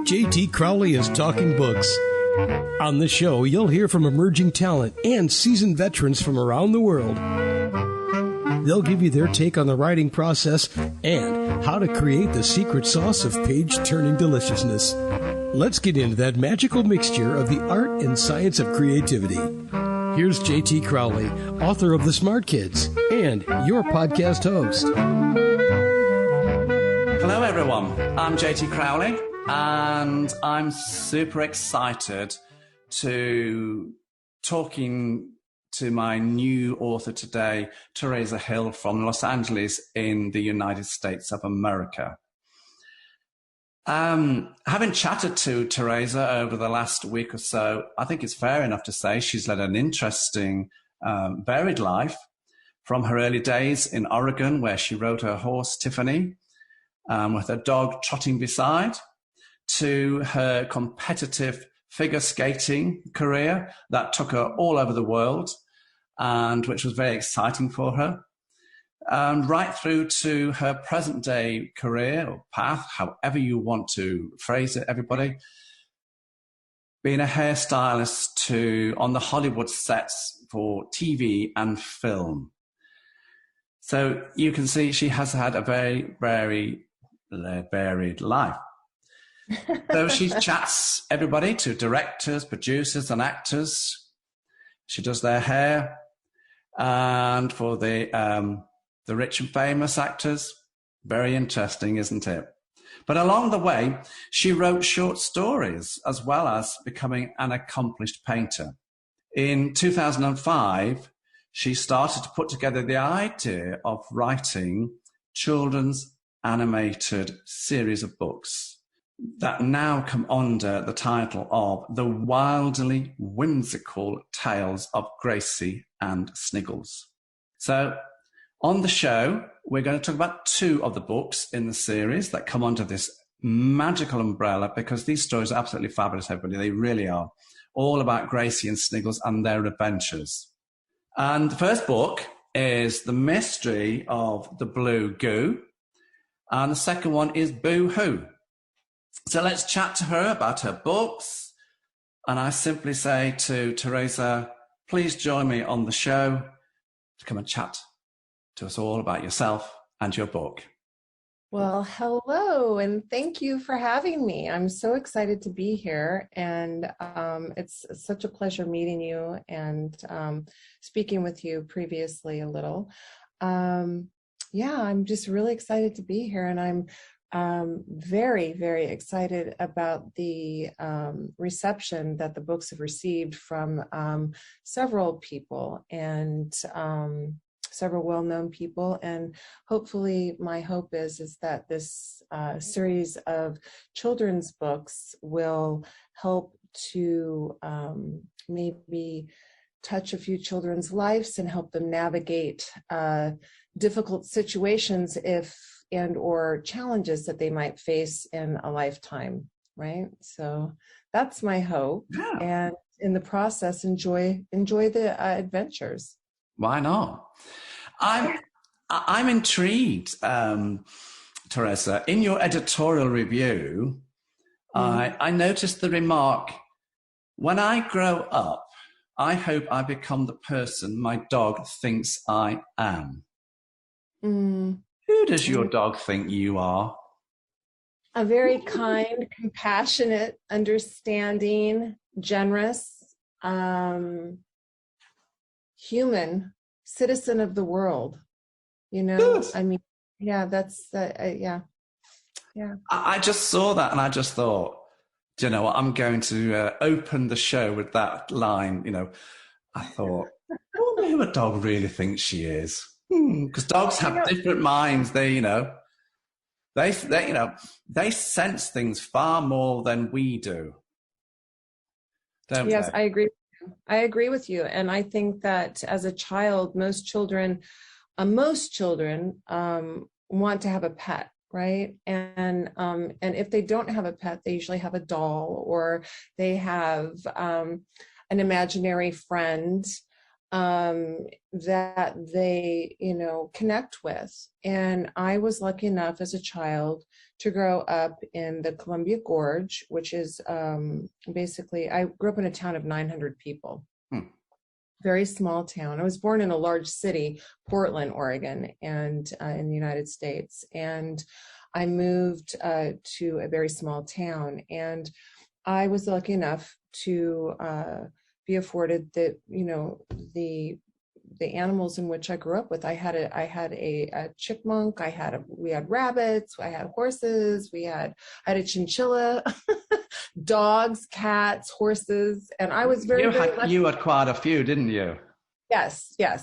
JT Crowley is talking books. On the show, you'll hear from emerging talent and seasoned veterans from around the world. They'll give you their take on the writing process and how to create the secret sauce of page-turning deliciousness. Let's get into that magical mixture of the art and science of creativity. Here's JT Crowley, author of The Smart Kids, and your podcast host. Hello, everyone. I'm JT Crowley, and I'm super excited to talking to my new author today, Teresa Hill from Los Angeles in the United States of America. Having chatted to Teresa over the last week or so, I think it's fair enough to say she's led an interesting, varied life from her early days in Oregon, where she rode her horse, Tiffany, with her dog trotting beside, to her competitive figure skating career that took her all over the world, and which was very exciting for her. Right through to her present day career or path, however you want to phrase it, everybody, being a hairstylist on the Hollywood sets for TV and film. So you can see she has had a very, very varied life. So she chats everybody, to directors, producers and actors. She does their hair, and for the rich and famous actors. Very interesting, isn't it? But along the way, she wrote short stories as well as becoming an accomplished painter. In 2005, she started to put together the idea of writing children's animated series of books that now come under the title of The Wildly Whimsical Tales of Gracie and Sniggles. So, on the show, we're going to talk about two of the books in the series that come under this magical umbrella, because these stories are absolutely fabulous, everybody. They really are. All about Gracie and Sniggles and their adventures. And the first book is The Mystery of the Blue Goo. And the second one is Boo Hoo. So let's chat to her about her books. And I simply say to Teresa, please join me on the show to come and chat to us all about yourself and your book. Well, hello, and thank you for having me. I'm so excited to be here, and it's such a pleasure meeting you and speaking with you previously a little. Yeah, I'm just really excited to be here, and I'm very, very excited about the reception that the books have received from several people and several well-known people, and hopefully my hope is that this series of children's books will help to maybe touch a few children's lives and help them navigate difficult situations or challenges that they might face in a lifetime, right? So that's my hope. Yeah. And in the process, enjoy the adventures. Why not? I'm intrigued, Teresa. In your editorial review, I noticed the remark, when I grow up, I hope I become the person my dog thinks I am. Who does your dog think you are? A very kind, compassionate, understanding, generous, human citizen of the world. You know, good. I mean, yeah, that's, yeah. I just saw that and I just thought, do you know what, I'm going to open the show with that line. You know, I thought, I wonder who a dog really thinks she is. Because dogs have different minds. They sense things far more than we do. Don't yes, they? I agree with you. And I think that as a child, most children want to have a pet, right? And if they don't have a pet, they usually have a doll, or they have an imaginary friend. that they, connect with. And I was lucky enough as a child to grow up in the Columbia Gorge, which is basically, I grew up in a town of 900 people. Very small town. I was born in a large city, Portland, Oregon, and in the United States. And I moved to a very small town. And I was lucky enough to be afforded the animals in which I grew up with. I had a chipmunk. We had rabbits. I had horses. I had a chinchilla, dogs, cats, horses, and I was very lucky. You had quite a few, didn't you? Yes. So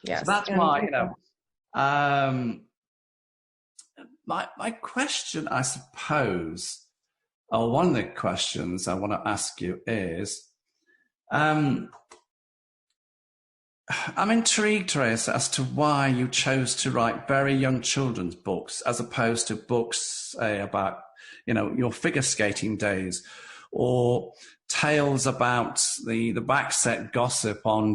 that's why my question, I suppose, or one of the questions I want to ask you is, I'm intrigued, Teresa, as to why you chose to write very young children's books as opposed to books, say, about, your figure skating days, or tales about the backset gossip on,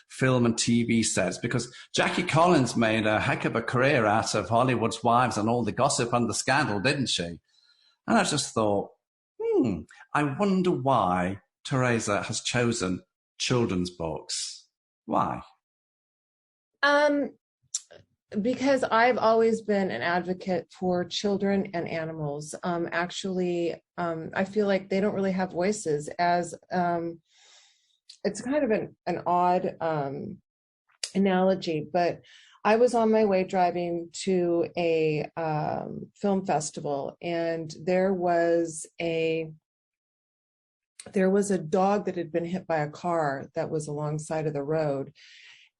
film and TV sets, because Jackie Collins made a heck of a career out of Hollywood's Wives and all the gossip and the scandal, didn't she? And I just thought, I wonder why Teresa has chosen children's books. Why? Because I've always been an advocate for children and animals. Actually, I feel like they don't really have voices, as it's kind of an odd analogy, but I was on my way driving to a film festival, and there was a dog that had been hit by a car that was alongside of the road,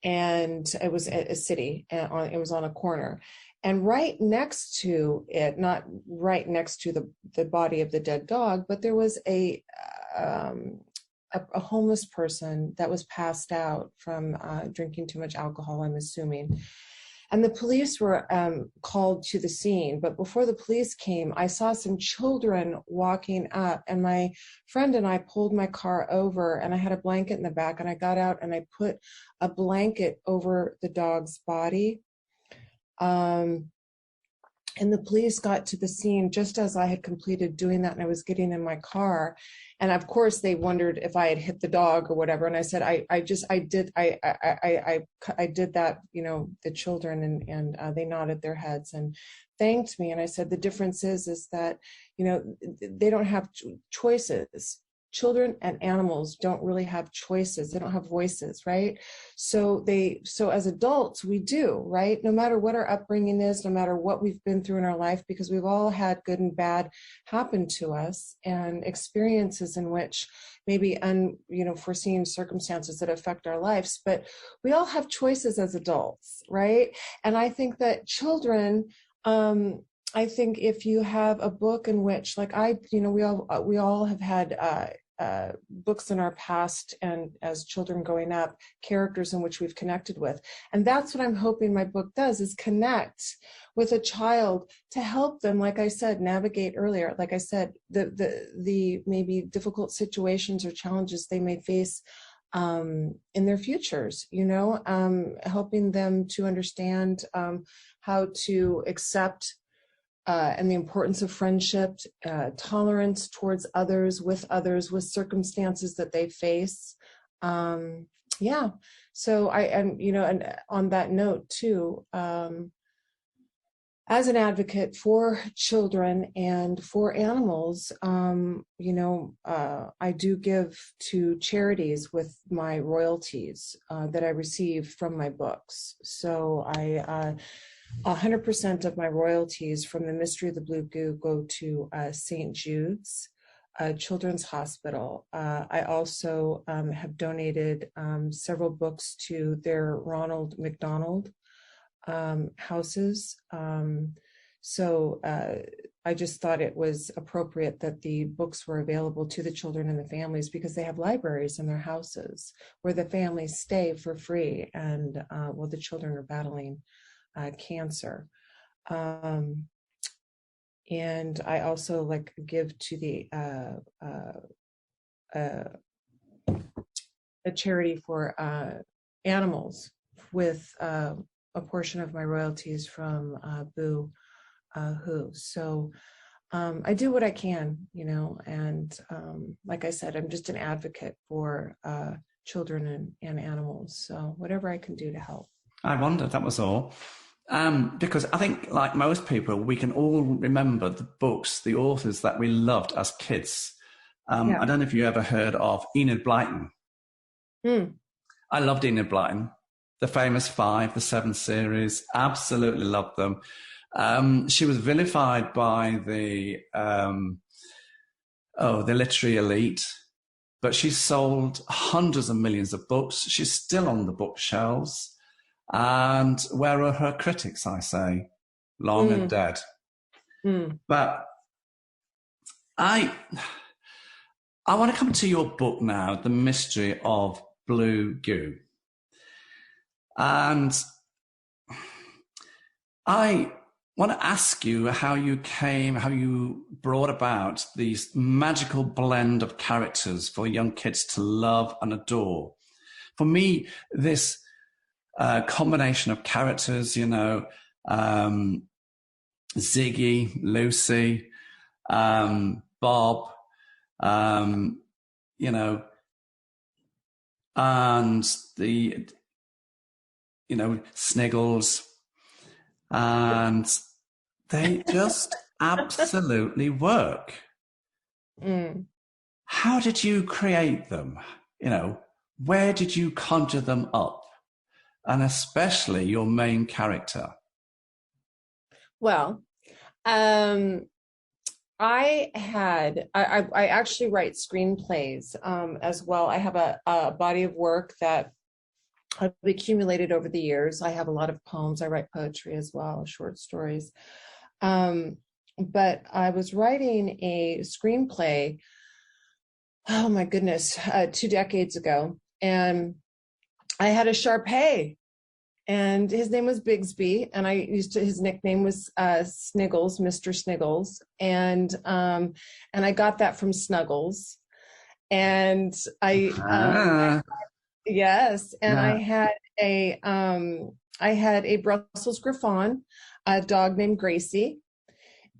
and it was a city, and it was on a corner, and right next to it, not right next to the body of the dead dog, but there was a homeless person that was passed out from drinking too much alcohol, I'm assuming. And the police were called to the scene. But before the police came, I saw some children walking up, and my friend and I pulled my car over, and I had a blanket in the back, and I got out and I put a blanket over the dog's body. And the police got to the scene just as I had completed doing that, and I was getting in my car. And of course they wondered if I had hit the dog or whatever. And I said, I did that, the children, and they nodded their heads and thanked me. And I said, the difference is that, they don't have choices. Children and animals don't really have choices. They don't have voices, right? So as adults, we do, right? No matter what our upbringing is, no matter what we've been through in our life, because we've all had good and bad happen to us, and experiences in which maybe foreseen circumstances that affect our lives, but we all have choices as adults, right? And I think that children, I think if you have a book in which, like we all have had books in our past, and as children growing up, characters in which we've connected with. And that's what I'm hoping my book does, is connect with a child to help them, like I said, navigate earlier, like I said, the maybe difficult situations or challenges they may face in their futures, helping them to understand how to accept and the importance of friendship, tolerance towards others, with circumstances that they face. So and on that note too, as an advocate for children and for animals, I do give to charities with my royalties that I receive from my books. So 100% of my royalties from the Mystery of the Blue Goo go to St. Jude's Children's Hospital. I also have donated several books to their Ronald McDonald houses. So I just thought it was appropriate that the books were available to the children and the families, because they have libraries in their houses where the families stay for free, and while the children are battling cancer. And I also give to the a charity for animals with a portion of my royalties from Boo Hoo. So I do what I can, you know, and like I said, I'm just an advocate for children and animals. So whatever I can do to help. I wondered, that was all. Because I think, like most people, we can all remember the books, the authors that we loved as kids. I don't know if you ever heard of Enid Blyton. I loved Enid Blyton. The Famous Five, the 7 series, absolutely loved them. She was vilified by the literary elite, but she sold hundreds of millions of books. She's still on the bookshelves. And where are her critics, I say? Long and dead. But I want to come to your book now, The Mystery of Blue Goo. And I want to ask you how you brought about these magical blend of characters for young kids to love and adore. For me, this combination of characters, you know, Ziggy, Lucy, Bob, you know, and the, you know, Sniggles, and they just absolutely work. How did you create them? You know, where did you conjure them up? And especially your main character. Well, I actually write screenplays as well. I have a body of work that I've accumulated over the years. I have a lot of poems. I write poetry as well, short stories. But I was writing a screenplay, oh my goodness, 2 decades ago. And I had a Shar-Pei, and his name was Bigsby, and his nickname was Sniggles, Mr. Sniggles. And I got that from Snuggles. And yes, and yeah. I had a Brussels Griffon, a dog named Gracie,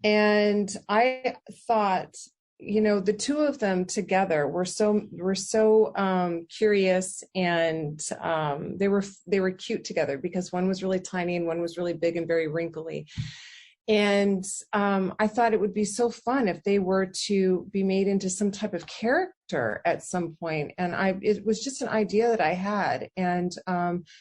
and I thought, you know, the two of them together were so curious, and they were cute together because one was really tiny and one was really big and very wrinkly. And I thought it would be so fun if they were to be made into some type of character at some point. And it was just an idea that I had. And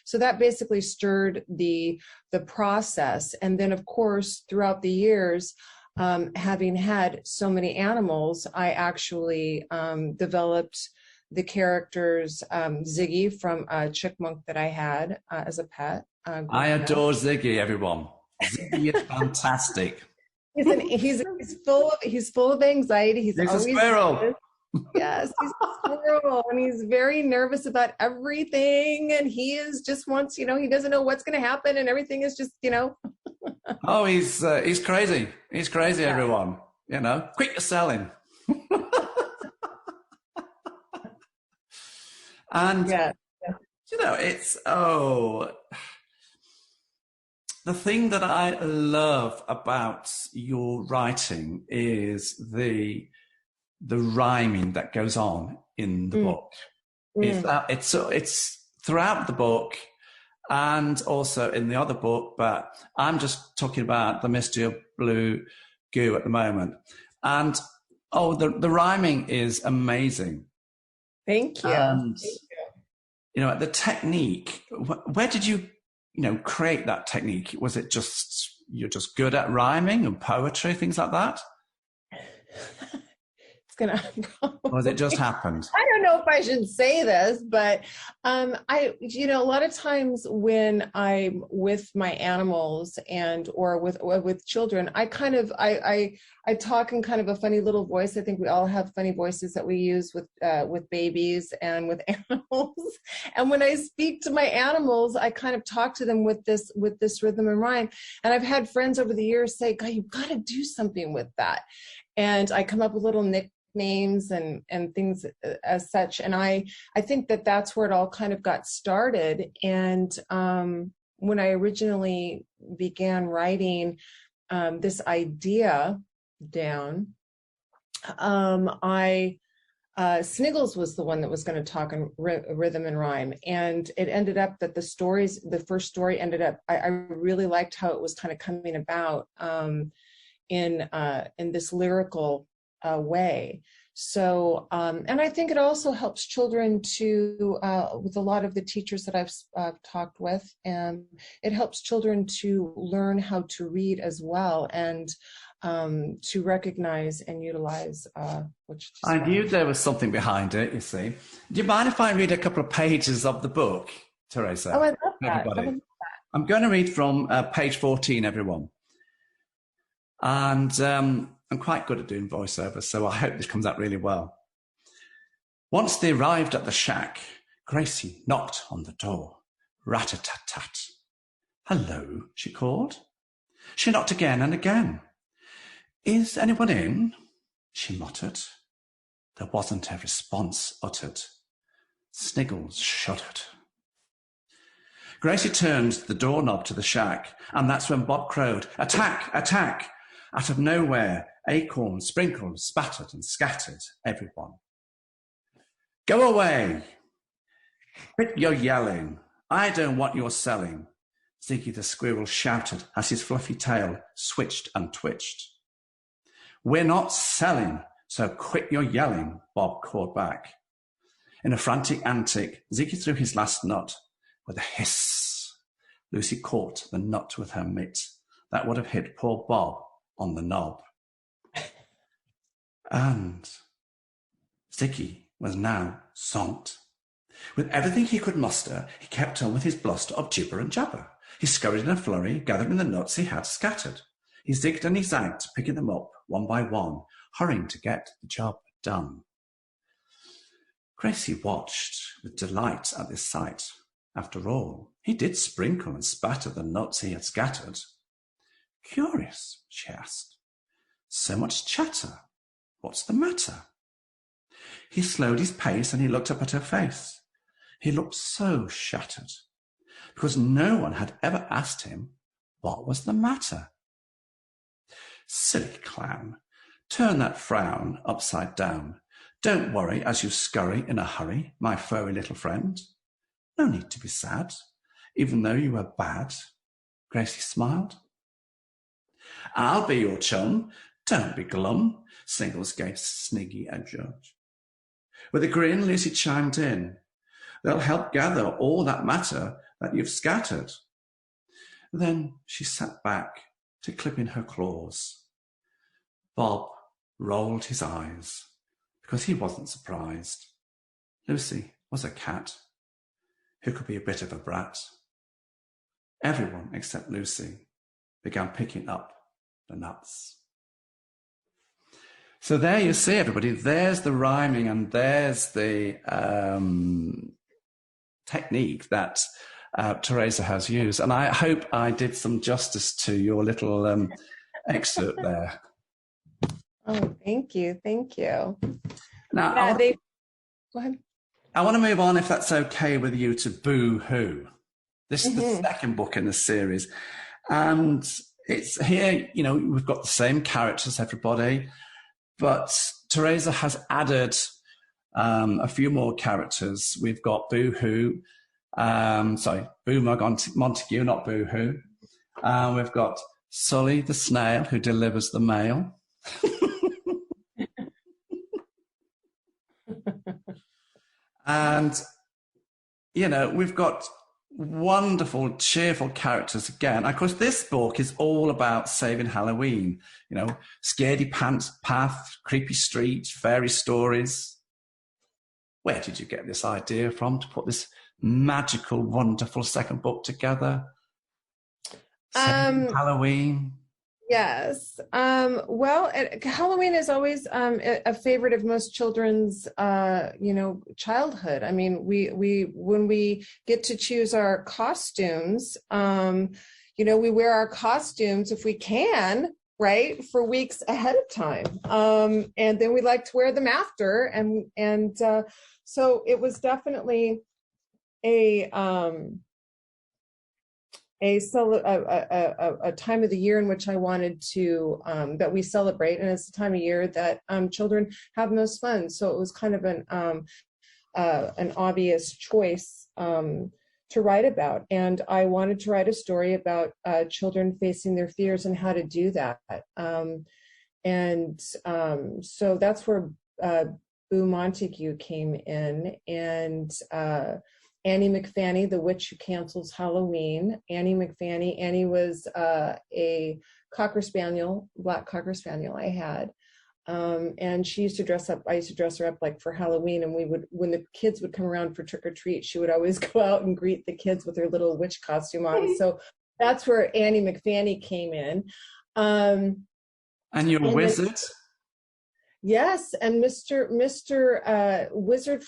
so that basically stirred the process. And then, of course, throughout the years, having had so many animals, I actually developed the characters, Ziggy from a chipmunk that I had as a pet. I adore Ziggy, everyone. Ziggy is fantastic. He's full of anxiety. He's always a squirrel. Yes, he's a squirrel, and he's very nervous about everything. And he wants, you know, he doesn't know what's going to happen, and everything is just, you know. Oh, he's crazy. He's crazy, yeah. Everyone. You know, quick to sell him. And yeah. You know, the thing that I love about your writing is the rhyming that goes on in the book. It's throughout the book and also in the other book, but I'm just talking about The Mystery of Blue Goo at the moment. And the rhyming is amazing. Thank you. And Thank you. You know, the technique, where did you create that technique? Was it just, you're just good at rhyming and poetry, things like that? Or has it just happened? I don't know if I should say this, but a lot of times when I'm with my animals or with children, I talk in kind of a funny little voice. I think we all have funny voices that we use with babies and with animals. And when I speak to my animals, I kind of talk to them with this rhythm and rhyme. And I've had friends over the years say, "God, you've got to do something with that." And I come up with little names and things as such. And I think that that's where it all kind of got started. And when I originally began writing this idea down, Sniggles was the one that was going to talk in rhythm and rhyme, and it ended up that the first story ended up, I really liked how it was kind of coming about in this lyrical way. So, and I think it also helps children to, with a lot of the teachers that I've talked with, and it helps children to learn how to read as well, and to recognize and utilize which I knew there was something behind it, you see. Do you mind if I read a couple of pages of the book, Teresa? Oh, I love that. Everybody. I'm going to read from page 14, everyone. And I'm quite good at doing voiceovers, so I hope this comes out really well. Once they arrived at the shack, Gracie knocked on the door. Rat-a-tat-tat. "Hello," she called. She knocked again and again. "Is anyone in?" she muttered. There wasn't a response uttered. Sniggles shuddered. Gracie turned the doorknob to the shack, and that's when Bob crowed, "Attack! Attack!" Out of nowhere, acorns sprinkled, spattered, and scattered everyone. "Go away! Quit your yelling! I don't want your selling!" Ziggy the squirrel shouted as his fluffy tail switched and twitched. "We're not selling, so quit your yelling," Bob called back. In a frantic antic, Ziggy threw his last nut. With a hiss, Lucy caught the nut with her mitt. That would have hit poor Bob on the knob. And Ziggy was now zonked. With everything he could muster, he kept on with his bluster of gibber and jabber. He scurried in a flurry, gathering the nuts he had scattered. He zigged and he zagged, picking them up one by one, hurrying to get the job done. Gracie watched with delight at this sight. After all, he did sprinkle and spatter the nuts he had scattered. "Curious," she asked. "So much chatter. What's the matter?" He slowed his pace and he looked up at her face. He looked so shattered, because no one had ever asked him what was the matter. "Silly clown, turn that frown upside down. Don't worry as you scurry in a hurry, my furry little friend. No need to be sad, even though you were bad." Gracie smiled. "I'll be your chum. Don't be glum," Sniggles gave Sniggy a judge. With a grin, Lucy chimed in. "They'll help gather all that matter that you've scattered." Then she sat back to clip in her claws. Bob rolled his eyes because he wasn't surprised. Lucy was a cat who could be a bit of a brat. Everyone except Lucy began picking up the nuts. So there you see, everybody, there's the rhyming and there's the technique that Teresa has used. And I hope I did some justice to your little excerpt there. Oh, thank you. Thank you. Now, Go ahead. I want to move on, if that's okay with you, to Boo Hoo. This is the second book in the series. And it's here, you know, we've got the same characters, everybody, but Teresa has added a few more characters. We've got Boo Hoo, Boo Montague, not Boo Hoo. We've got Sully the snail who delivers the mail. And, you know, we've got wonderful, cheerful characters again. Of course, this book is all about saving Halloween. You know, scaredy pants path, creepy streets, fairy stories. Where did you get this idea from to put this magical, wonderful second book together? Saving Halloween. Yes. Well, Halloween is always a favorite of most children's, childhood. I mean, we when we get to choose our costumes, we wear our costumes if we can right, for weeks ahead of time. And then we like to wear them after. And so it was definitely a time of the year in which I wanted to, that we celebrate. And it's the time of year that children have most fun. So it was kind of an obvious choice to write about. And I wanted to write a story about children facing their fears and how to do that. So that's where Boo Montague came in, and Annie Mcfannie, the witch who cancels Halloween. Annie Mcfannie. Annie was a Cocker Spaniel, black Cocker Spaniel I had. And she used to dress up, I used to dress her up like for Halloween, and we would, when the kids would come around for trick or treat, she would always go out and greet the kids with her little witch costume on. So that's where Annie Mcfannie came in. And you're a wizard? Yes, and Mr. Wizard,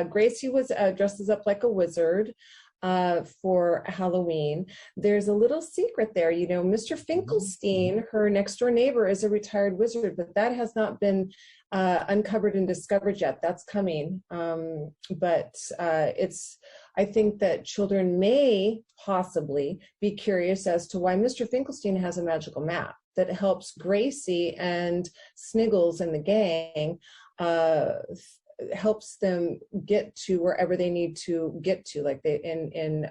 Gracie was dresses up like a wizard for Halloween. There's a little secret there. You know, Mr. Finkelstein, her next door neighbor, is a retired wizard, but that has not been uncovered and discovered yet. That's coming. But I think that children may possibly be curious as to why Mr. Finkelstein has a magical map that helps Gracie and Sniggles and the gang, helps them get to wherever they need to get to. Like they in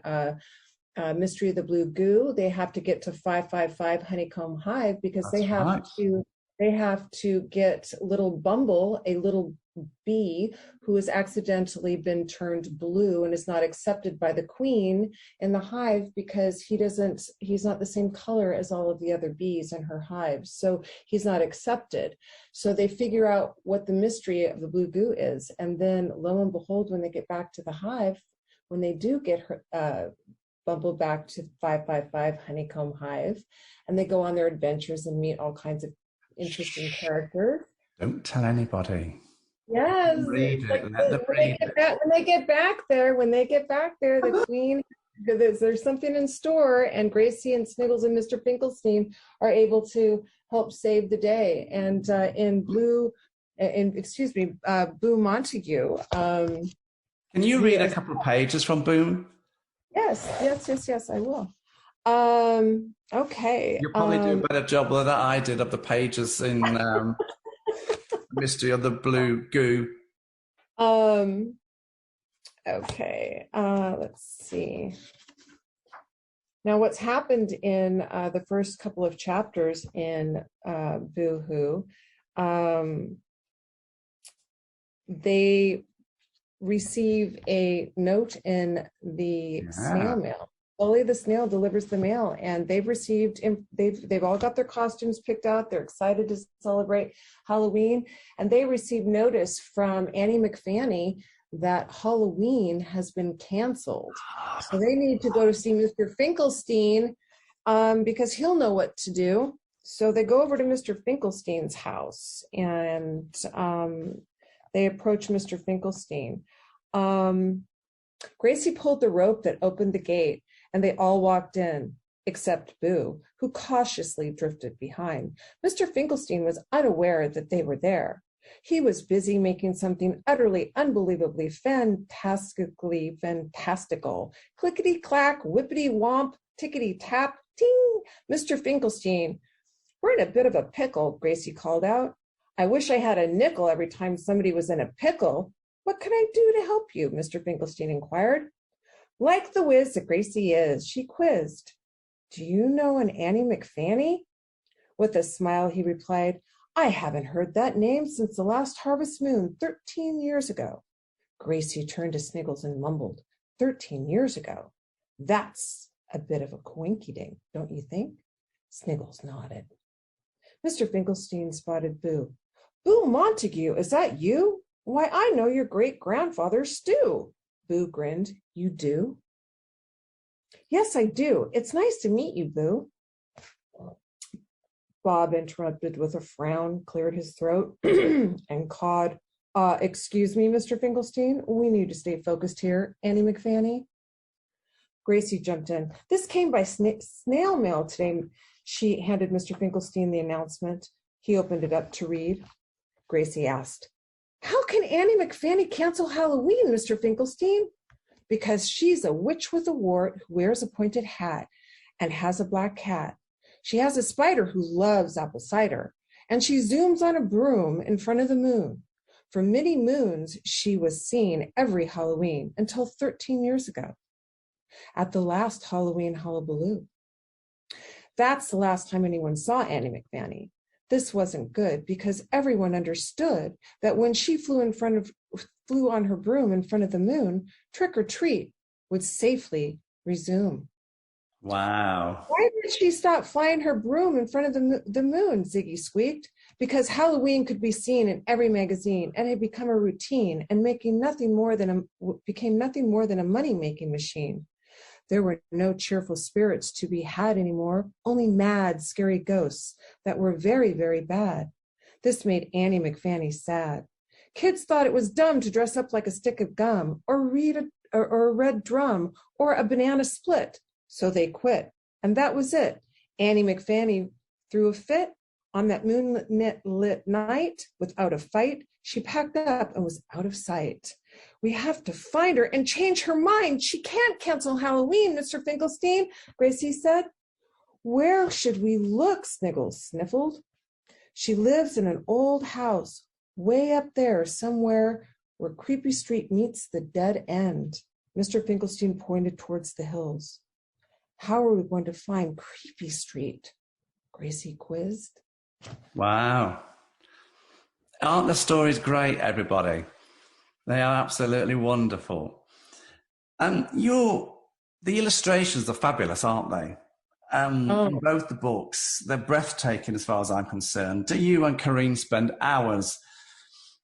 Mystery of the Blue Goo, they have to get to 555 Honeycomb Hive because they have to get little Bumble, a little bee who has accidentally been turned blue and is not accepted by the queen in the hive because he's not the same color as all of the other bees in her hive. So he's not accepted. So they figure out what the mystery of the blue goo is. And then lo and behold, when they get back to the hive, when they do get her, Bumble back to 555 Honeycomb Hive, and they go on their adventures and meet all kinds of interesting characters. Don't tell anybody. Yes. Read it. When they get back there, the queen, there's something in store, and Gracie and Sniggles and Mr. Finkelstein are able to help save the day. And Boo Montague. Can you read a couple of pages from Boo? Yes, I will. Okay. You'll probably do a better job than I did of the pages in Mystery of the Blue Goo. Okay. Let's see. Now, what's happened in the first couple of chapters in Boo-Hoo, they receive a note in the snail mail. Slowly the snail delivers the mail, and they've all got their costumes picked out. They're excited to celebrate Halloween, and they receive notice from Annie Mcfannie that Halloween has been canceled. So they need to go to see Mr. Finkelstein because he'll know what to do. So they go over to Mr. Finkelstein's house, and they approach Mr. Finkelstein. Gracie pulled the rope that opened the gate, and they all walked in, except Boo, who cautiously drifted behind. Mr. Finkelstein was unaware that they were there. He was busy making something utterly, unbelievably, fantastical. Clickety-clack, whippity-womp, tickety-tap, ting! Mr. Finkelstein. We're in a bit of a pickle, Gracie called out. I wish I had a nickel every time somebody was in a pickle. What can I do to help you? Mr. Finkelstein inquired. Like the whiz that Gracie is, she quizzed. Do you know an Annie Mcfannie? With a smile, he replied, I haven't heard that name since the last harvest moon 13 years ago. Gracie turned to Sniggles and mumbled, 13 years ago. That's a bit of a coinkydink, don't you think? Sniggles nodded. Mr. Finkelstein spotted Boo. Boo Montague, is that you? Why, I know your great-grandfather, Stu. Boo grinned. You do? Yes, I do. It's nice to meet you, Boo. Bob interrupted with a frown, cleared his throat, and cawed, excuse me, Mr. Finkelstein, we need to stay focused here, Annie Mcfannie. Gracie jumped in. This came by snail mail today. She handed Mr. Finkelstein the announcement. He opened it up to read. Gracie asked, "How can Annie Mcfannie cancel Halloween, Mr. Finkelstein?" "Because she's a witch with a wart who wears a pointed hat and has a black cat. She has a spider who loves apple cider, and she zooms on a broom in front of the moon. For many moons, she was seen every Halloween until 13 years ago, at the last Halloween hullabaloo." That's the last time anyone saw Annie Mcfannie. This wasn't good because everyone understood that when she flew on her broom in front of the moon, trick or treat would safely resume. Wow. "Why did she stop flying her broom in front of the moon?" Ziggy squeaked. "Because Halloween could be seen in every magazine and had become a routine and became nothing more than a money-making machine. There were no cheerful spirits to be had anymore, only mad, scary ghosts that were very, very bad. This made Annie Mcfannie sad. Kids thought it was dumb to dress up like a stick of gum or a red drum or a banana split, so they quit. And that was it. Annie Mcfannie threw a fit. On that moonlit night, without a fight, she packed up and was out of sight. We have to find her and change her mind. She can't cancel Halloween, Mr. Finkelstein," Gracie said. "Where should we look?" Sniggles sniffled. "She lives in an old house way up there somewhere where Creepy Street meets the dead end." Mr. Finkelstein pointed towards the hills. "How are we going to find Creepy Street?" Gracie quizzed. Wow. Aren't the stories great, everybody? They are absolutely wonderful. And the illustrations are fabulous, aren't they? In both the books, they're breathtaking as far as I'm concerned. Do you and Karine spend hours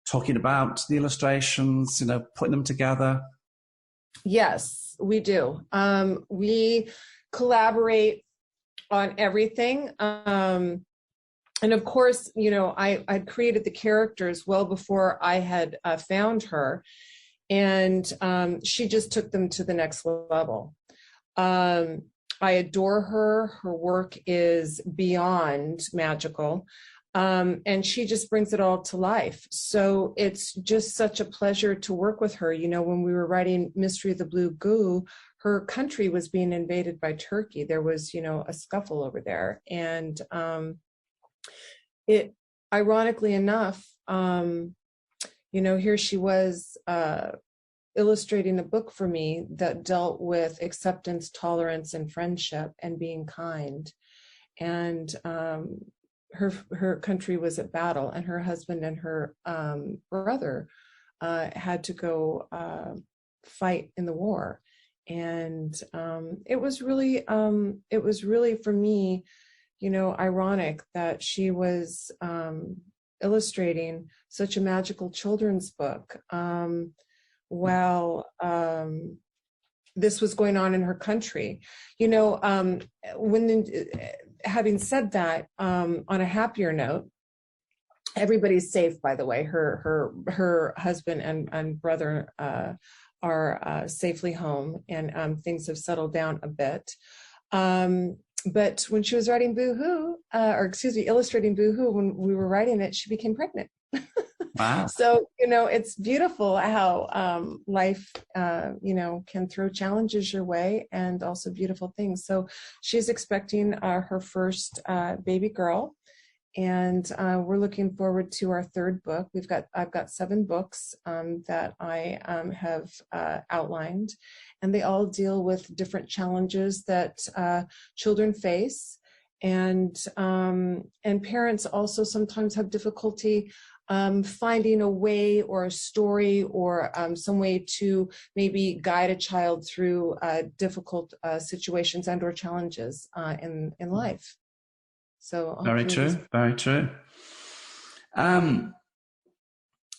talking about the illustrations, putting them together? Yes, we do. We collaborate on everything. And of course, I created the characters well before I had found her, and she just took them to the next level. I adore her. Her work is beyond magical, and she just brings it all to life. So it's just such a pleasure to work with her. When we were writing Mystery of the Blue Goo, her country was being invaded by Turkey. There was, a scuffle over there, and it, ironically enough, here she was illustrating a book for me that dealt with acceptance, tolerance, and friendship, and being kind. And her country was at battle, and her husband and her brother had to go fight in the war. And it was really for me, ironic that she was illustrating such a magical children's book while this was going on in her country. Having said that, on a happier note, everybody's safe, by the way. Her husband and brother are safely home, and things have settled down a bit. But when she was writing illustrating Boo-hoo, when we were writing it, she became pregnant. Wow. So, it's beautiful how life, can throw challenges your way, and also beautiful things. So she's expecting her first baby girl, and we're looking forward to our third book. I've got 7 books that I have outlined, and they all deal with different challenges that children face, and parents also sometimes have difficulty finding a way or a story or some way to maybe guide a child through difficult situations and or challenges in life. So very true, very true.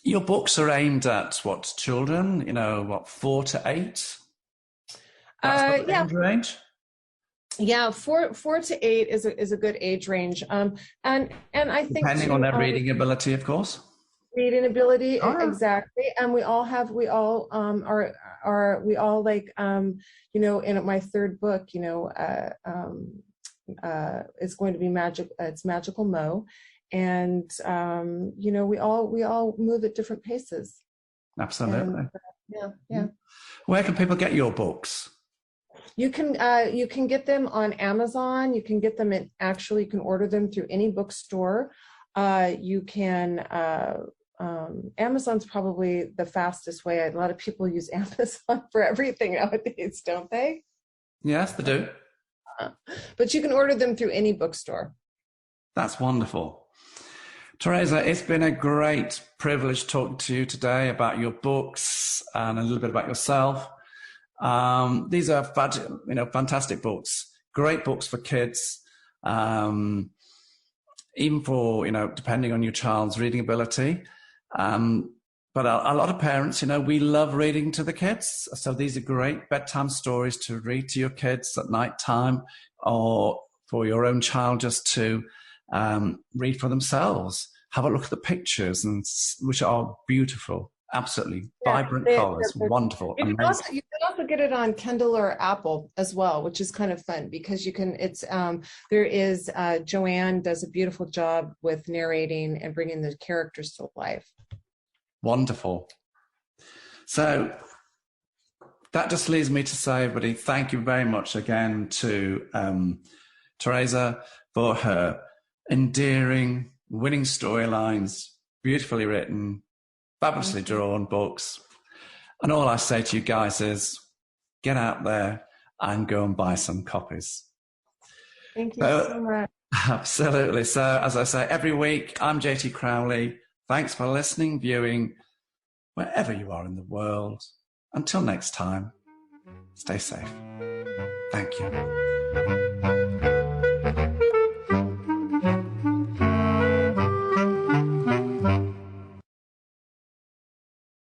Your books are aimed at what, children? 4 to 8? That's yeah, age range. Yeah, 4 to 8 is a good age range, and I think depending on their reading ability, of course. Reading ability, Oh, yeah. exactly, and we all like in my third book, is going to be magic. It's Magical Mo, and we all move at different paces. Absolutely. And, yeah. Where can people get your books? You can get them on Amazon. You can get them you can order them through any bookstore. You can. Amazon's probably the fastest way. A lot of people use Amazon for everything nowadays, don't they? Yes, they do. But you can order them through any bookstore. That's wonderful. Teresa, it's been a great privilege talking to you today about your books and a little bit about yourself. These are fantastic books, great books for kids, even for, depending on your child's reading ability. But a lot of parents, we love reading to the kids. So these are great bedtime stories to read to your kids at night time, or for your own child just to read for themselves. Have a look at the pictures, which are beautiful, absolutely vibrant colors, wonderful. You can also get it on Kindle or Apple as well, which is kind of fun because you can. Joanne does a beautiful job with narrating and bringing the characters to life. Wonderful. So that just leaves me to say, everybody, thank you very much again to Teresa for her endearing, winning storylines, beautifully written, fabulously drawn books. And all I say to you guys is get out there and go and buy some copies. Thank you so much. Absolutely. So as I say, every week, I'm JT Crowley. Thanks for listening, viewing, wherever you are in the world. Until next time, stay safe. Thank you.